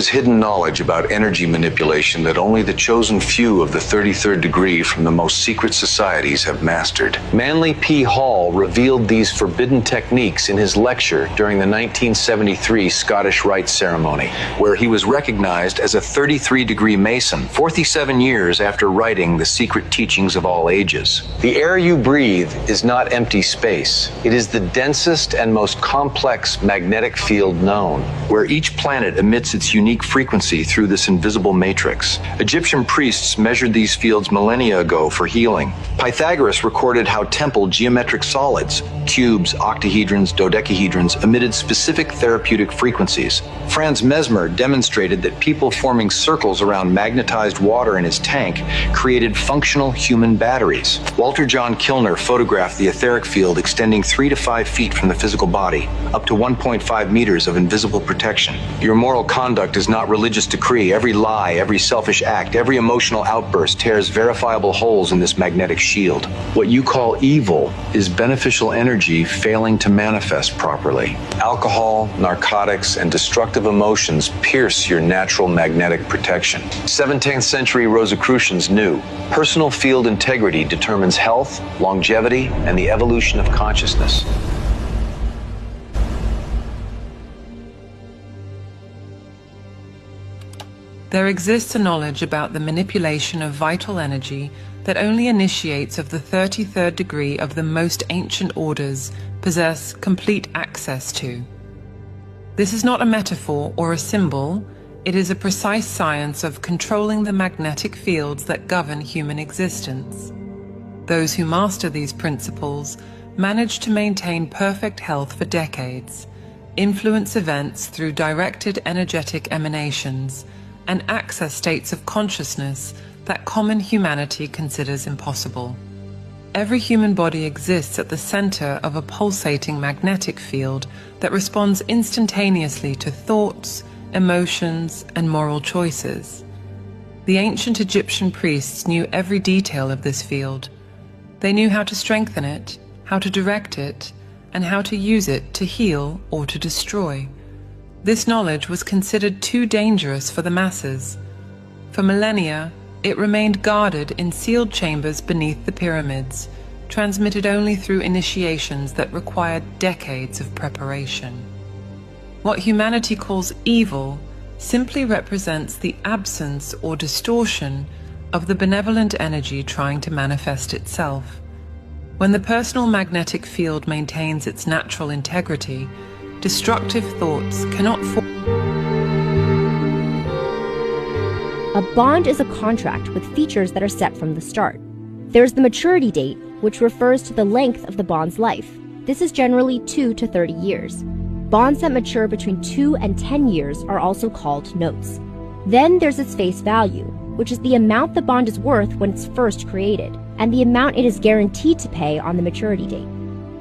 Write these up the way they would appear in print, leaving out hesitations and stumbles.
is hidden knowledge about energy manipulation that only the chosen few of the 33rd degree from the most secret societies have mastered. Manly P. Hall revealed these forbidden techniques in his lecture during the 1973 Scottish Rite ceremony, where he was recognized as a 33-degree Mason 47 years after writing The Secret Teachings of All Ages. The air you breathe is not empty space. It is the densest and most complex magnetic field known, where each planet emits its unique frequency through this invisible matrix. Egyptian priests measured these fields millennia ago for healing. Pythagoras recorded how temple geometric solids, cubes, octahedrons, dodecahedrons, emitted specific therapeutic frequencies. Franz Mesmer demonstrated that people forming circles around magnetized water in his tank created functional human batteries. Walter John Kilner photographed the etheric field extending 3 to 5 feet from the physical body, up to 1.5 meters of invisible protection. Your moral conduct is not religious decree. Every lie, every selfish act, every emotional outburst tears verifiable holes in this magnetic shield. What you call evil is beneficial energy failing to manifest properly. Alcohol, narcotics, and destructive emotions pierce your natural magnetic protection. 17th century Rosicrucians knew personal field integrity determines health, longevity, and the evolution of consciousness. There exists a knowledge about the manipulation of vital energy that only initiates of the 33rd degree of the most ancient orders possess complete access to. This is not a metaphor or a symbol, it is a precise science of controlling the magnetic fields that govern human existence. Those who master these principles manage to maintain perfect health for decades, influence events through directed energetic emanations, and access states of consciousness that common humanity considers impossible. Every human body exists at the center of a pulsating magnetic field that responds instantaneously to thoughts, emotions, and moral choices. The ancient Egyptian priests knew every detail of this field. They knew how to strengthen it, how to direct it, and how to use it to heal or to destroy. This knowledge was considered too dangerous for the masses. For millennia, it remained guarded in sealed chambers beneath the pyramids, transmitted only through initiations that required decades of preparation. What humanity calls evil simply represents the absence or distortion of the benevolent energy trying to manifest itself. When the personal magnetic field maintains its natural integrity, destructive thoughts cannot form. A bond is a contract with features that are set from the start. There's the maturity date, which refers to the length of the bond's life. This is generally 2 to 30 years. Bonds that mature between 2 and 10 years are also called notes. Then there's its face value, which is the amount the bond is worth when it's first created, and the amount it is guaranteed to pay on the maturity date.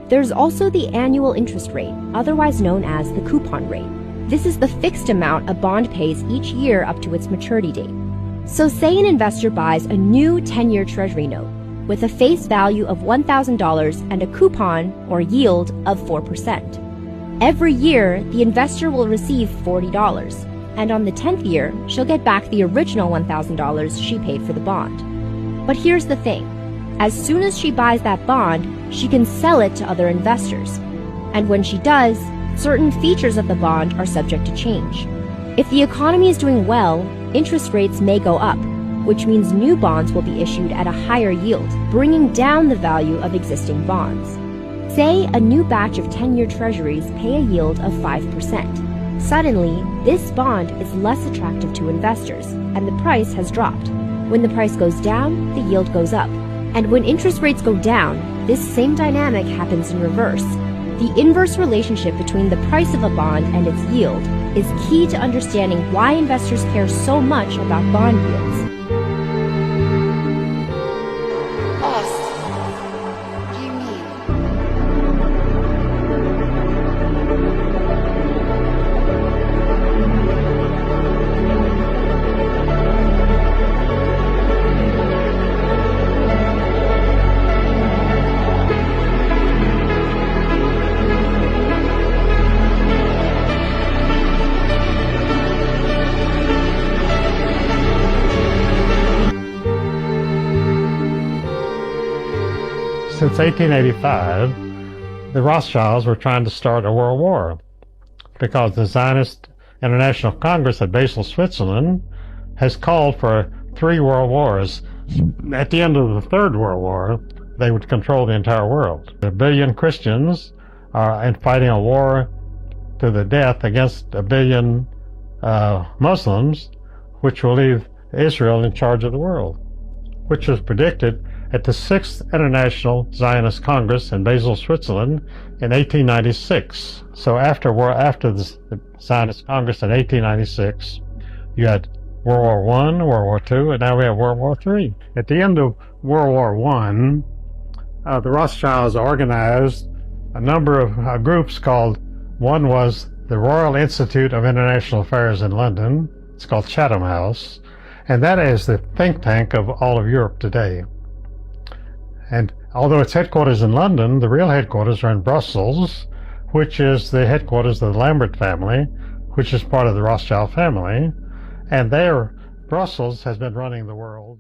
There's also the annual interest rate, otherwise known as the coupon rate. This is the fixed amount a bond pays each year up to its maturity date. So say an investor buys a new 10-year treasury note with a face value of $1,000 and a coupon or yield of 4%. Every year, the investor will receive $40, and on the 10th year, she'll get back the original $1,000 she paid for the bond. But here's the thing. As soon as she buys that bond, she can sell it to other investors. And when she does, certain features of the bond are subject to change. If the economy is doing well, interest rates may go up, which means new bonds will be issued at a higher yield, bringing down the value of existing bonds. Say a new batch of 10-year treasuries pay a yield of 5%. Suddenly, this bond is less attractive to investors, and the price has dropped. When the price goes down, the yield goes up. And when interest rates go down, this same dynamic happens in reverse. The inverse relationship between the price of a bond and its yield is key to understanding why investors care so much about bond yields. Since 1885, the Rothschilds were trying to start a world war because the Zionist International Congress at Basel, Switzerland, has called for 3 world wars. At the end of the Third World War, they would control the entire world. 1 billion Christians are fighting a war to the death against 1 billion Muslims, which will leave Israel in charge of the world, which was predicted at the 6th International Zionist Congress in Basel, Switzerland in 1896. So after the Zionist Congress in 1896, you had World War I, World War II, and now we have World War III. At the end of World War I, the Rothschilds organized a number of groups called, one was the Royal Institute of International Affairs in London. It's called Chatham House, and that is the think tank of all of Europe today. And although its headquarters in London, the real headquarters are in Brussels, which is the headquarters of the Lambert family, which is part of the Rothschild family. And there, Brussels has been running the world.